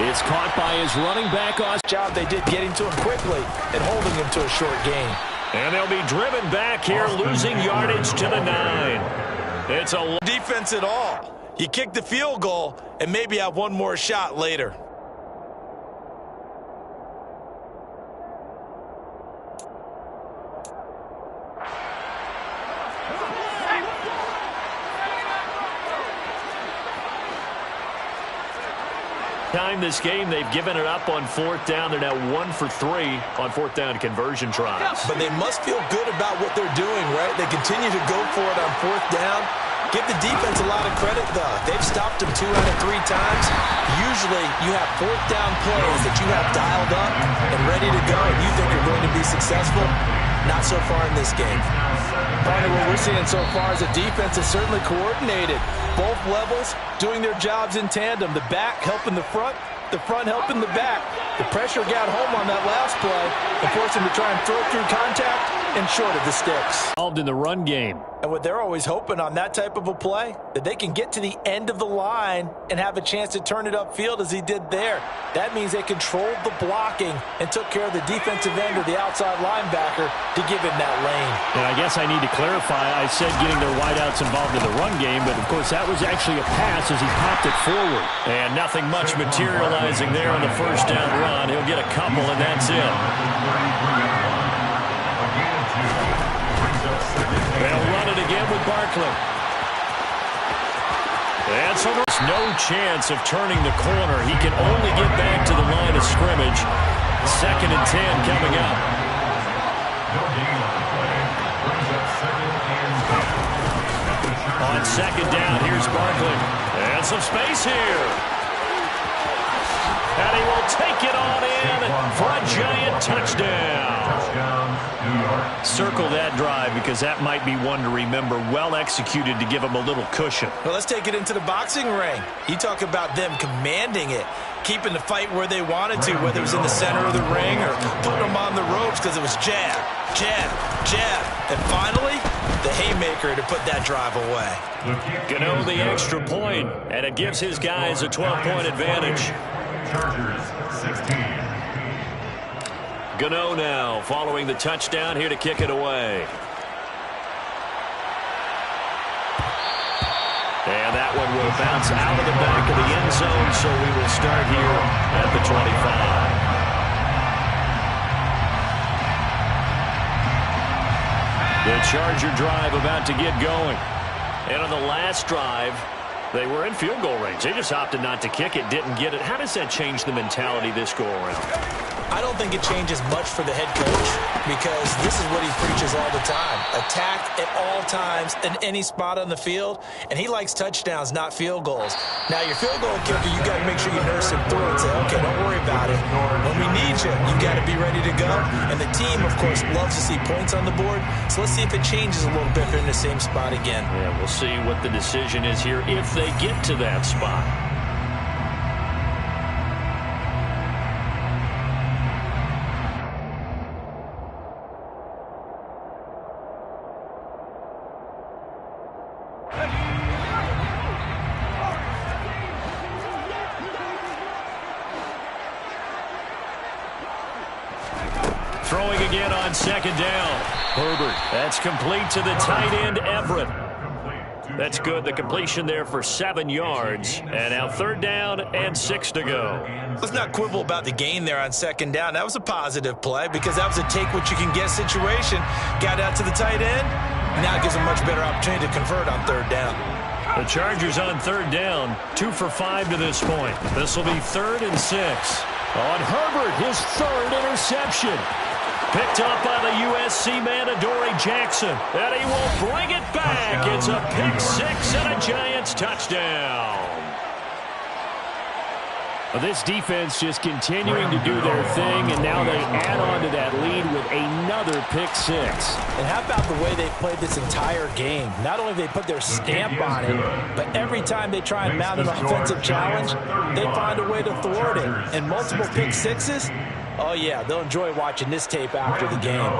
It's caught by his running back. Job they did getting to him quickly and holding him to a short gain. And they'll be driven back here, losing yardage to the 9. It's a defense at all. You kick the field goal and maybe have one more shot later. Time this game, they've given it up on 4th down. They're now 1 for 3 on 4th down conversion tries. But they must feel good about what they're doing, right? They continue to go for it on 4th down. Give the defense a lot of credit, though. They've stopped them 2 out of 3 times. Usually, you have 4th down plays that you have dialed up and ready to go, and you think you're going to be successful. Not so far in this game. Partner, what we're seeing so far is the defense is certainly coordinated. Both levels doing their jobs in tandem. The back helping the front helping the back. The pressure got home on that last play and forced him to try and throw through contact and short of the sticks. Involved in the run game. And what they're always hoping on that type of a play, that they can get to the end of the line and have a chance to turn it upfield as he did there. That means they controlled the blocking and took care of the defensive end or the outside linebacker to give him that lane. And I guess I need to clarify, I said getting their wideouts involved in the run game, but of course that was actually a pass as he popped it forward. And nothing much materializing there on the 1st down run. He'll get a couple and that's it. They'll run it again with Barkley. And so there's no chance of turning the corner. He can only get back to the line of scrimmage. 2nd and 10 coming up. On 2nd down, here's Barkley. And some space here. And he will take it on in for a giant touchdown. Circle that drive because that might be one to remember. Well executed to give him a little cushion. Well, let's take it into the boxing ring. You talk about them commanding it, keeping the fight where they wanted to, whether it was in the center of the ring or putting them on the ropes because it was jab, jab, jab. And finally, the haymaker to put that drive away. Gano the extra point, and it gives his guys a 12-point advantage. Chargers 16. Gano now following the touchdown here to kick it away. And that one will bounce out of the back of the end zone, so we will start here at the 25. The Charger drive about to get going. And on the last drive, they were in field goal range. They just opted not to kick it, didn't get it. How does that change the mentality this go around? I don't think it changes much for the head coach because this is what he preaches all the time. Attack at all times in any spot on the field, and he likes touchdowns, not field goals. Now, your field goal kicker, you got to make sure you nurse him through and say, okay, don't worry about it. When we need you, you got to be ready to go. And the team, of course, loves to see points on the board, so let's see if it changes a little bit if they're in the same spot again. Yeah, we'll see what the decision is here if they get to that spot. Throwing again on 2nd down. Herbert. That's complete to the tight end, Everett. That's good. The completion there for 7 yards. And now 3rd down and 6 to go. Let's not quibble about the gain there on 2nd down. That was a positive play because that was a take-what-you-can-get situation. Got out to the tight end. Now it gives them a much better opportunity to convert on 3rd down. The Chargers on 3rd down. 2 for 5 to this point. This will be 3rd and 6. On Herbert, his 3rd interception. Picked up by the USC man, Adoree Jackson. And he will bring it back. It's a pick 6 and a Giants touchdown. Well, this defense just continuing to do their thing, and now they add on to that lead with another pick 6. And how about the way they played this entire game? Not only have they put their stamp on it, but every time they try and mount an offensive challenge, they find a way to thwart it. And multiple pick 6s, oh, yeah, they'll enjoy watching this tape after the game.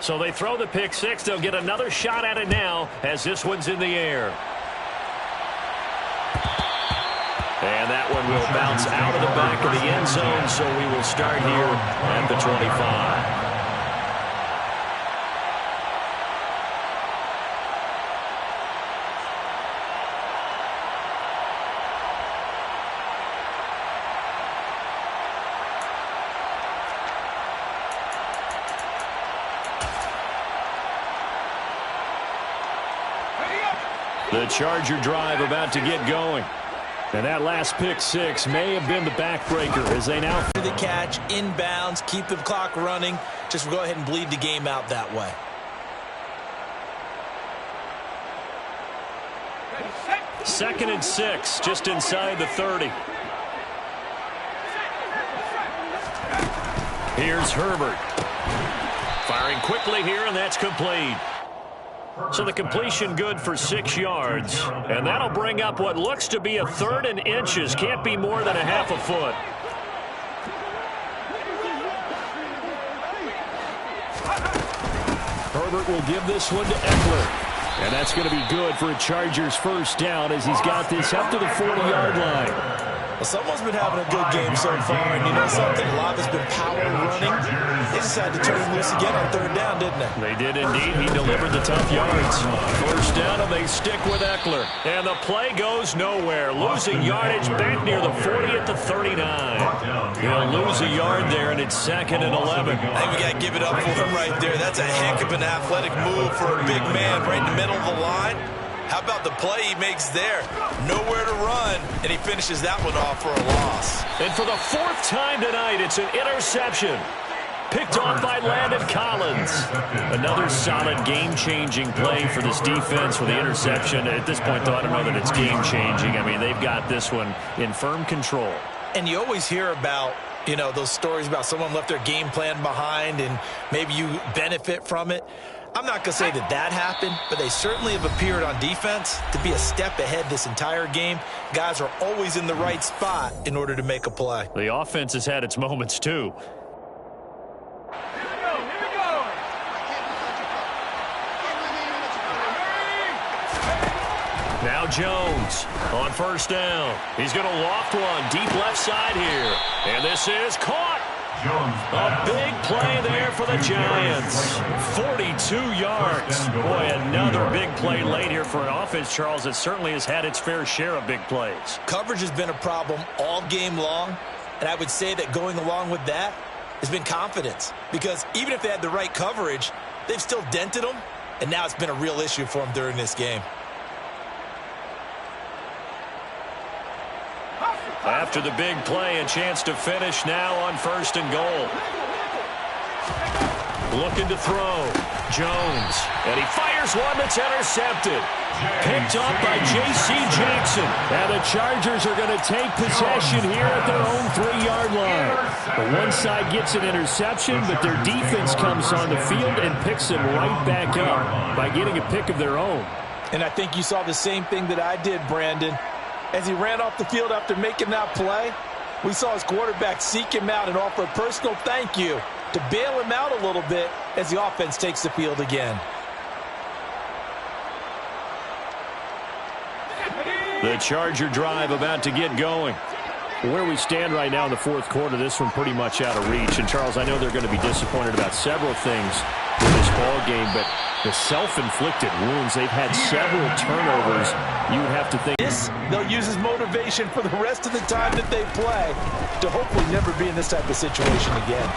So they throw the pick 6. They'll get another shot at it now as this one's in the air. And that one will bounce out of the back of the end zone, so we will start here at the 25. The Charger drive about to get going. And that last pick six may have been the backbreaker as they now... The catch, inbounds, keep the clock running. Just go ahead and bleed the game out that way. Second and 6, just inside the 30. Here's Herbert. Firing quickly here, and that's complete. So the completion good for 6 yards. And that'll bring up what looks to be a 3rd and inches. Can't be more than a half a foot. Herbert will give this one to Eckler. And that's going to be good for a Chargers first down as he's got this up to the 40-yard line. Well, someone's been having a good game so far, and you know something? A lot has been power running. They decided to turn him loose again on 3rd down, didn't they? They did indeed. He delivered the tough yards. First down, and they stick with Eckler. And the play goes nowhere. Losing yardage back near the 40 at the 39. He'll lose a yard there, and it's 2nd and 11. I think we got to give it up for him right there. That's a heck of an athletic move for a big man right in the middle of the line. How about the play he makes there? Nowhere to run, and he finishes that one off for a loss. And for the 4th time tonight, it's an interception. Picked off by Landon Collins. Another solid game-changing play for this defense with the interception. At this point, though, I don't know that it's game-changing. I mean, they've got this one in firm control. And you always hear about, you know, those stories about someone left their game plan behind and maybe you benefit from it. I'm not going to say that that happened, but they certainly have appeared on defense to be a step ahead this entire game. Guys are always in the right spot in order to make a play. The offense has had its moments, too. Now Jones on first down. He's going to loft one deep left side here. And this is caught. A big play there for the Giants. 42 yards. Boy, another big play late here for an offense, Charles, that certainly has had its fair share of big plays. Coverage has been a problem all game long, and I would say that going along with that has been confidence. Because even if they had the right coverage, they've still dented them, and now it's been a real issue for them during this game. After the big play, a chance to finish now on 1st and goal. Looking to throw. Jones. And he fires one that's intercepted. Picked up by J.C. Jackson. And the Chargers are going to take possession here at their own 3-yard line. The one side gets an interception, but their defense comes on the field and picks them right back up by getting a pick of their own. And I think you saw the same thing that I did, Brandon. As he ran off the field after making that play, we saw his quarterback seek him out and offer a personal thank you to bail him out a little bit as the offense takes the field again. The Charger drive about to get going. Where we stand right now in the 4th quarter, this one pretty much out of reach. And, Charles, I know they're going to be disappointed about several things in this ball game, but the self-inflicted wounds, they've had several turnovers. You would have to think this, they'll use as motivation for the rest of the time that they play to hopefully never be in this type of situation again.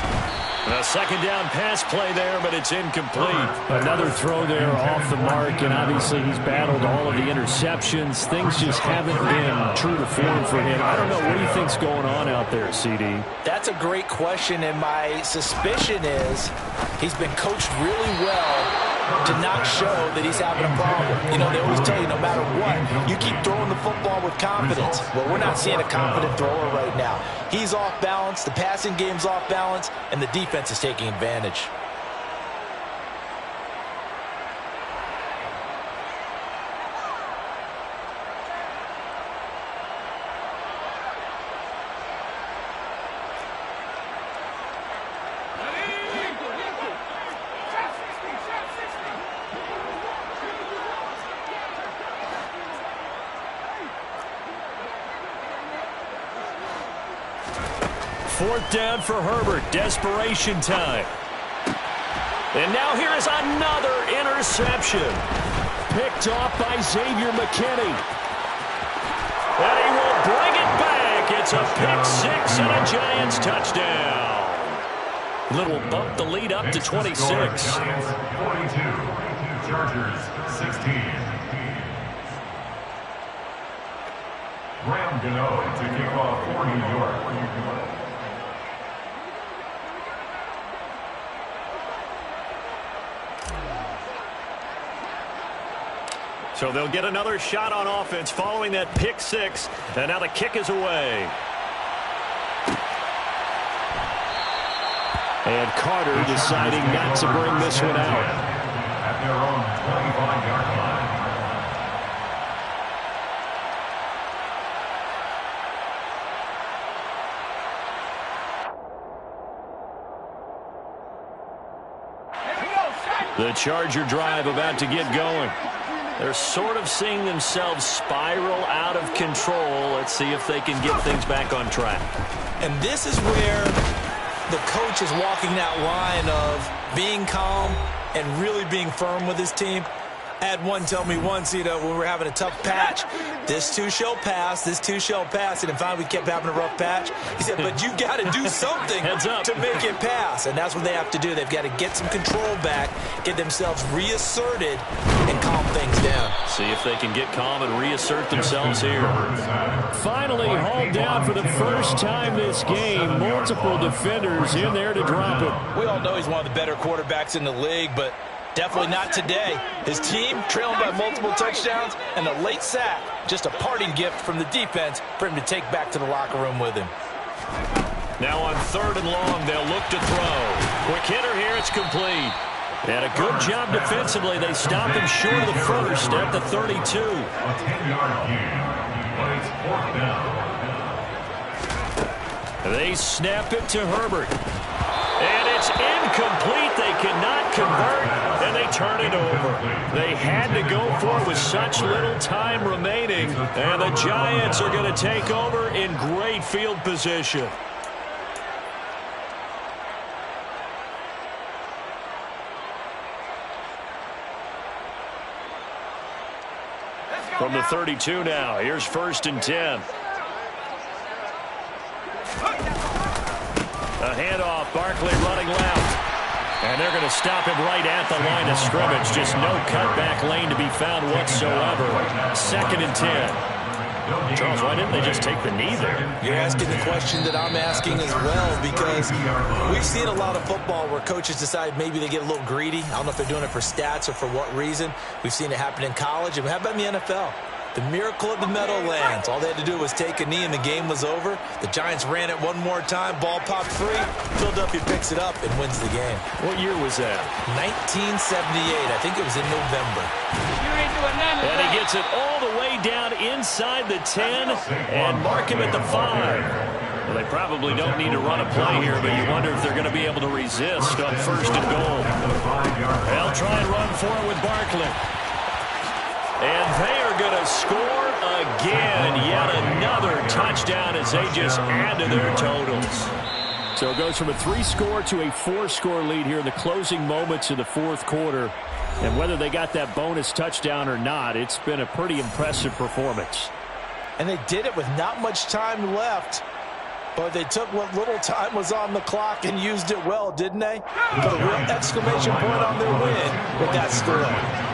A 2nd down pass play there, but it's incomplete. Another throw there off the mark, and obviously he's battled all of the interceptions. Things just haven't been true to form for him. I don't know. What do you think's going on out there, CD? That's a great question, and my suspicion is he's been coached really well to not show that he's having a problem. You know, they always tell you no matter what, you keep throwing the football with confidence. Well, we're not seeing a confident thrower right now. He's off balance, the passing game's off balance, and the defense is taking advantage. 4th down for Herbert. Desperation time. And now here is another interception. Picked off by Xavier McKinney. And he will bring it back. It's a pick-6 and a Giants touchdown. Little bump the lead up to 26. Giants 42, Chargers 16. Graham Gano to kick off for New York. So they'll get another shot on offense following that pick-6. And now the kick is away. And Carter deciding not to bring this one out. At their own 25-yard line. The Charger drive about to get going. They're sort of seeing themselves spiral out of control. Let's see if they can get things back on track. And this is where the coach is walking that line of being calm and really being firm with his team. I had one tell me once, when we were having a tough patch, this too shall pass, this too shall pass. And finally we kept having a rough patch. He said, but you got to do something to make it pass. And that's what they have to do. They've got to get some control back, get themselves reasserted, and calm things down. See if they can get calm and reassert themselves here. Finally hauled down for the first time this game. Multiple defenders in there to drop him. We all know he's one of the better quarterbacks in the league, but definitely not today. His team trailing by multiple touchdowns and a late sack. Just a parting gift from the defense for him to take back to the locker room with him. Now on 3rd and long, they'll look to throw. Quick hitter here, it's complete. And a good job defensively. They stop him short of the first at the 32. A 10-yard gain, but it's 4th down. They snap it to Herbert. And it's incomplete. They cannot convert, and they turn it over. They had to go for it with such little time remaining, and the Giants are going to take over in great field position. From the 32 now, here's 1st and 10. A handoff, Barkley running left. And they're going to stop him right at the line of scrimmage. Just no cutback lane to be found whatsoever. 2nd and 10. Charles, why didn't they just take the knee there? You're asking the question that I'm asking as well, because we've seen a lot of football where coaches decide maybe they get a little greedy. I don't know if they're doing it for stats or for what reason. We've seen it happen in college. And how about in the NFL? The miracle of the Meadowlands. All they had to do was take a knee and the game was over. The Giants ran it one more time. Ball popped free. Philadelphia picks it up and wins the game. What year was that? 1978. I think it was in November. And he gets it all the way down inside the 10 and mark him at the 5. Well, they probably don't need to run a play here, but you wonder if they're going to be able to resist on 1st and goal. They'll try and run for it with Barkley. And they are going to score again. Yet another touchdown as they just add to their totals. So it goes from a 3-score to a 4-score lead here in the closing moments of the 4th quarter. And whether they got that bonus touchdown or not, it's been a pretty impressive performance. And they did it with not much time left. But they took what little time was on the clock and used it well, didn't they? Put a real exclamation point on their win with that score.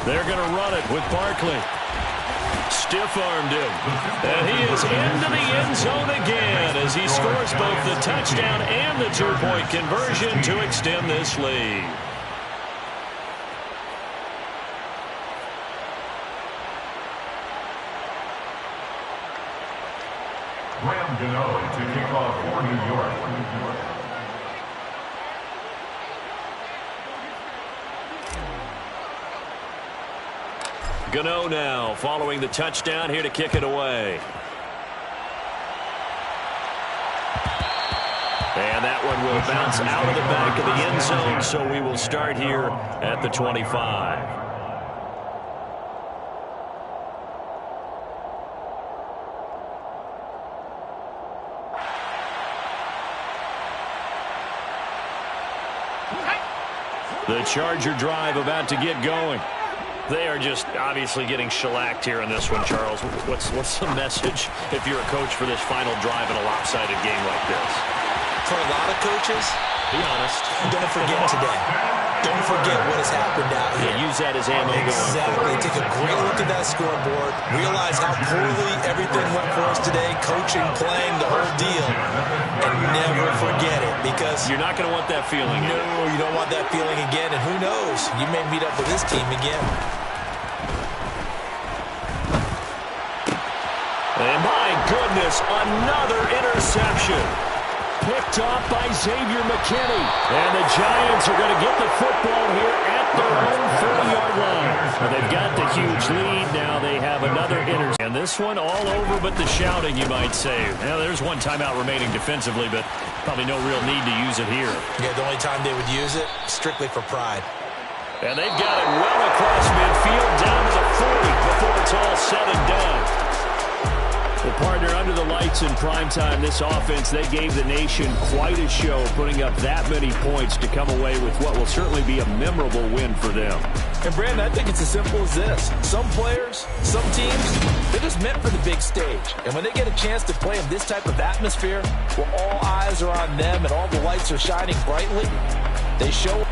They're going to run it with Barkley. Stiff-armed him. And he is into the end zone again as he scores both the touchdown and the 2-point conversion to extend this lead. Graham Gano to kick off for New York. Gano now following the touchdown here to kick it away. And that one will bounce out of the back of the end zone, so we will start here at the 25. The Charger drive about to get going. They are just obviously getting shellacked here in this one, Charles. What's the message if you're a coach for this final drive in a lopsided game like this? For a lot of coaches, be honest, don't forget today. Don't forget what has happened out here. Yeah, use that as ammo going forward. Exactly. Take a great look at that scoreboard. Realize how poorly everything went for us today. Coaching, playing, the whole deal. And never forget it, because you're not going to want that feeling. No, you don't want that feeling again. And who knows? You may meet up with this team again. And my goodness, another interception. Picked off by Xavier McKinney. And the Giants are going to get the football here at their own 40-yard line. Well, they've got the huge lead. Now they have another interception. And this one all over but the shouting, you might say. Now, there's one timeout remaining defensively, but probably no real need to use it here. Yeah, the only time they would use it, strictly for pride. And they've got it well across midfield, down to the 40 before it's all said and done. Well, partner, under the lights in primetime, this offense, they gave the nation quite a show, putting up that many points to come away with what will certainly be a memorable win for them. And, Brandon, I think it's as simple as this. Some players, some teams, they're just meant for the big stage. And when they get a chance to play in this type of atmosphere, where all eyes are on them and all the lights are shining brightly, they show